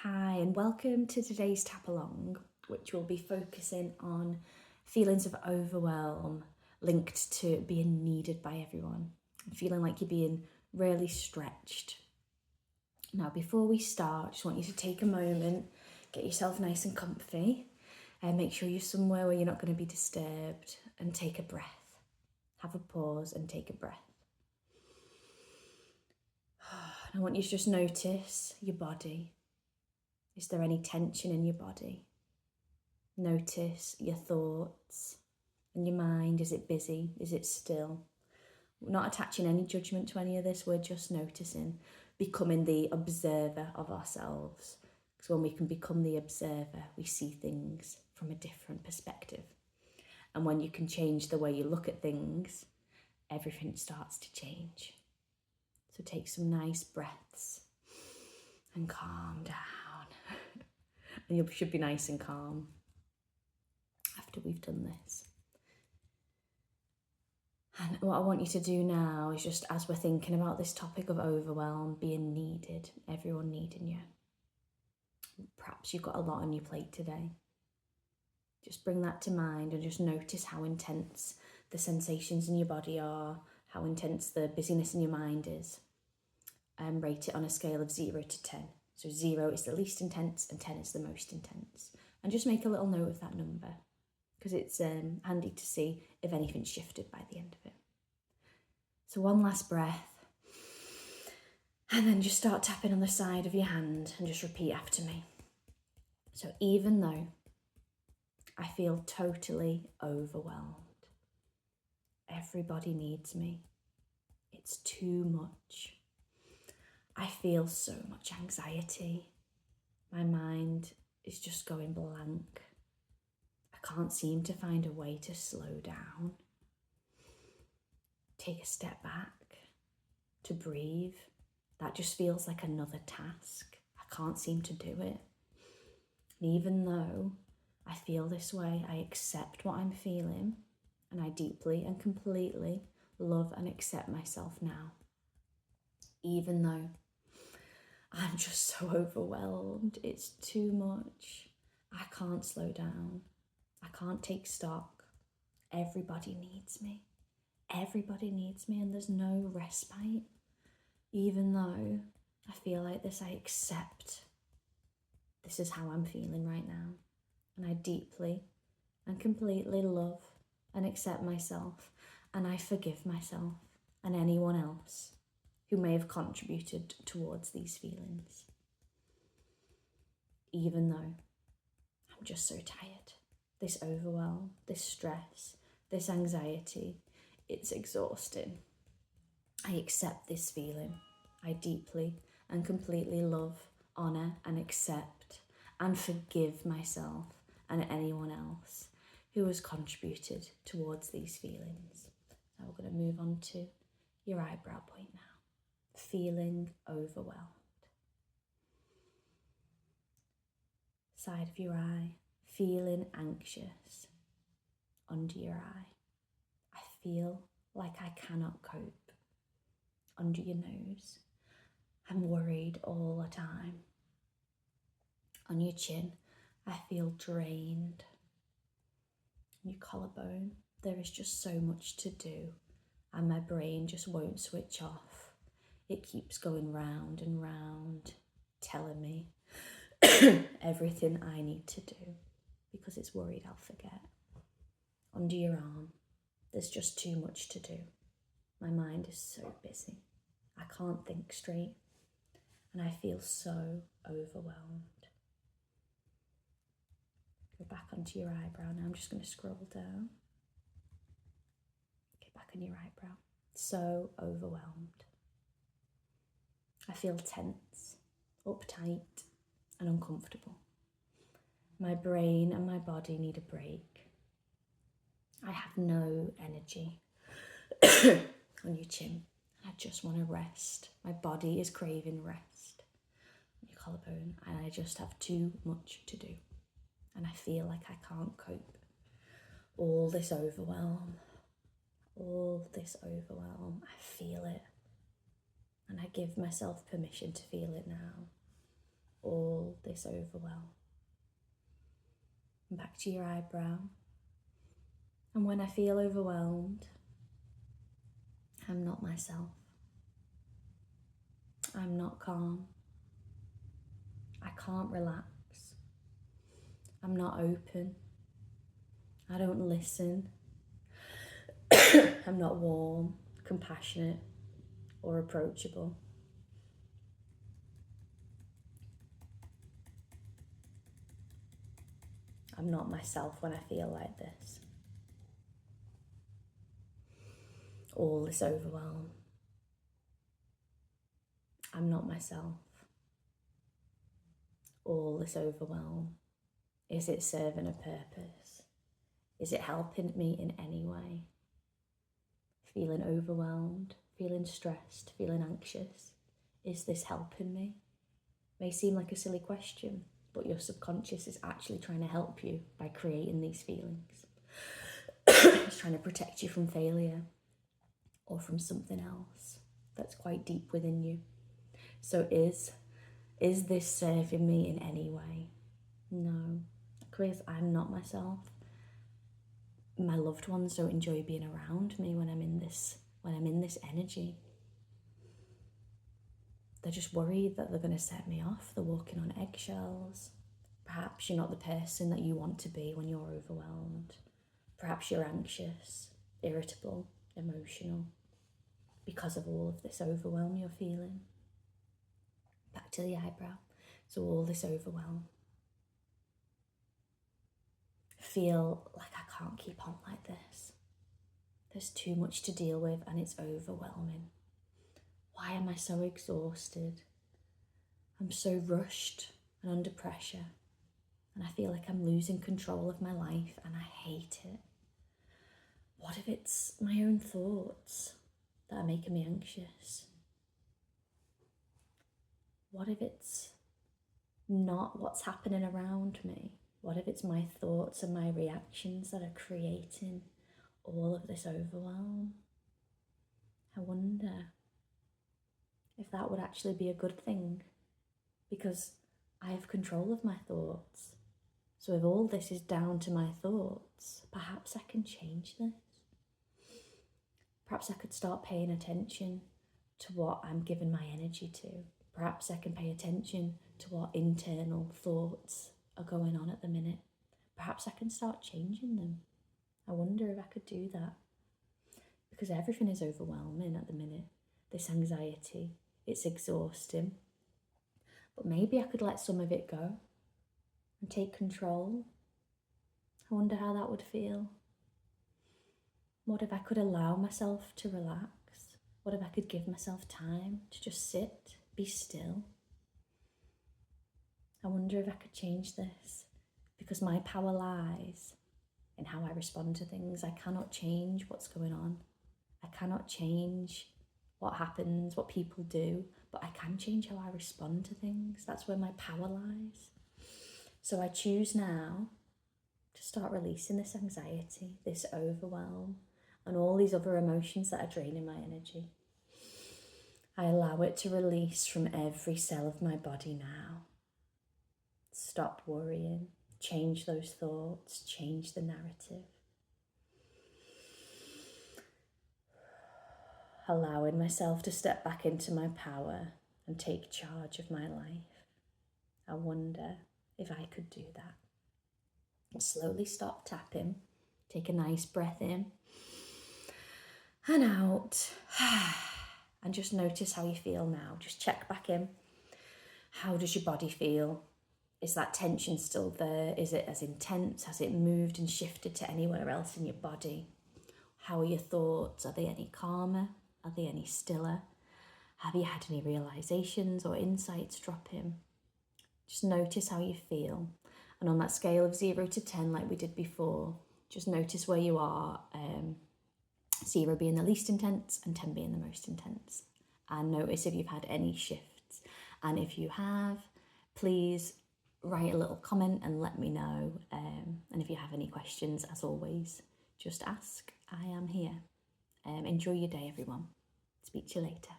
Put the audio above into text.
Hi, and welcome to today's tap along, which will be focusing on feelings of overwhelm linked to being needed by everyone, feeling like you're being really stretched. Now, before we start, I just want you to take a moment, get yourself nice and comfy, and make sure you're somewhere where you're not going to be disturbed, and take a breath. Have a pause and take a breath. I want you to just notice your body. Is there any tension in your body? Notice your thoughts and your mind. Is it busy? Is it still? We're not attaching any judgment to any of this. We're just noticing, becoming the observer of ourselves. Because when we can become the observer, we see things from a different perspective. And when you can change the way you look at things, everything starts to change. So take some nice breaths and calm down. And you should be nice and calm after we've done this. And what I want you to do now is just, as we're thinking about this topic of overwhelm, being needed, everyone needing you. Perhaps you've got a lot on your plate today. Just bring that to mind and just notice how intense the sensations in your body are, how intense the busyness in your mind is. And rate it on a scale of 0 to 10. So 0 is the least intense and 10 is the most intense. And just make a little note of that number, because it's handy to see if anything's shifted by the end of it. So one last breath, and then just start tapping on the side of your hand and just repeat after me. So even though I feel totally overwhelmed, everybody needs me. It's too much. I feel so much anxiety. My mind is just going blank. I can't seem to find a way to slow down. Take a step back, to breathe. That just feels like another task. I can't seem to do it. And even though I feel this way, I accept what I'm feeling, and I deeply and completely love and accept myself now. Even though I'm just so overwhelmed, it's too much. I can't slow down. I can't take stock. Everybody needs me. Everybody needs me, and there's no respite. Even though I feel like this, I accept this is how I'm feeling right now. And I deeply and completely love and accept myself, and I forgive myself and anyone else who may have contributed towards these feelings. Even though I'm just so tired. This overwhelm, this stress, this anxiety, it's exhausting. I accept this feeling. I deeply and completely love, honour and accept and forgive myself and anyone else who has contributed towards these feelings. Now we're going to move on to your eyebrow point now. Feeling overwhelmed. Side of your eye, feeling anxious. Under your eye, I feel like I cannot cope. Under your nose, I'm worried all the time. On your chin, I feel drained. On your collarbone, there is just so much to do, and my brain just won't switch off. It keeps going round and round, telling me everything I need to do because it's worried I'll forget. Under your arm, there's just too much to do. My mind is so busy. I can't think straight, and I feel so overwhelmed. Go back onto your eyebrow now. I'm just going to scroll down. Get back on your eyebrow. So overwhelmed. I feel tense, uptight, and uncomfortable. My brain and my body need a break. I have no energy. On your chin, I just want to rest. My body is craving rest. On your collarbone, and I just have too much to do. And I feel like I can't cope. All this overwhelm, I feel it. And I give myself permission to feel it now. All this overwhelm. And back to your eyebrow. And when I feel overwhelmed, I'm not myself. I'm not calm. I can't relax. I'm not open. I don't listen. I'm not warm, compassionate, or approachable. I'm not myself when I feel like this. All this overwhelm. I'm not myself. All this overwhelm. Is it serving a purpose? Is it helping me in any way? Feeling overwhelmed, feeling stressed, feeling anxious. Is this helping me? May seem like a silly question, but your subconscious is actually trying to help you by creating these feelings. It's trying to protect you from failure or from something else that's quite deep within you. So is this serving me in any way? No, because I'm not myself. My loved ones don't enjoy being around me when I'm in this energy. They're just worried that they're going to set me off. They're walking on eggshells. Perhaps you're not the person that you want to be when you're overwhelmed. Perhaps you're anxious, irritable, emotional because of all of this overwhelm you're feeling. Back to the eyebrow. So all this overwhelm. Feel like I can't keep on like this. There's too much to deal with and it's overwhelming. Why am I so exhausted? I'm so rushed and under pressure. And I feel like I'm losing control of my life and I hate it. What if it's my own thoughts that are making me anxious? What if it's not what's happening around me? What if it's my thoughts and my reactions that are creating all of this overwhelm? I wonder if that would actually be a good thing, because I have control of my thoughts. So if all this is down to my thoughts, perhaps I can change this. Perhaps I could start paying attention to what I'm giving my energy to. Perhaps I can pay attention to what internal thoughts are going on at the minute. Perhaps I can start changing them. I wonder if I could do that. Because everything is overwhelming at the minute. This anxiety, it's exhausting. But maybe I could let some of it go and take control. I wonder how that would feel. What if I could allow myself to relax? What if I could give myself time to just sit, be still? I wonder if I could change this, because my power lies in how I respond to things. I cannot change what's going on. I cannot change what happens, what people do, but I can change how I respond to things. That's where my power lies. So I choose now to start releasing this anxiety, this overwhelm, and all these other emotions that are draining my energy. I allow it to release from every cell of my body now. Stop worrying, change those thoughts, change the narrative. Allowing myself to step back into my power and take charge of my life. I wonder if I could do that. And slowly stop tapping. Take a nice breath in and out. And just notice how you feel now. Just check back in. How does your body feel? Is that tension still there? Is it as intense? Has it moved and shifted to anywhere else in your body? How are your thoughts? Are they any calmer? Are they any stiller? Have you had any realizations or insights drop in? Just notice how you feel. And on that scale of 0 to 10, like we did before, just notice where you are. 0 being the least intense and 10 being the most intense. And notice if you've had any shifts. And if you have, please write a little comment and let me know. And if you have any questions, as always, just ask. I am here. Enjoy your day, everyone. Speak to you later.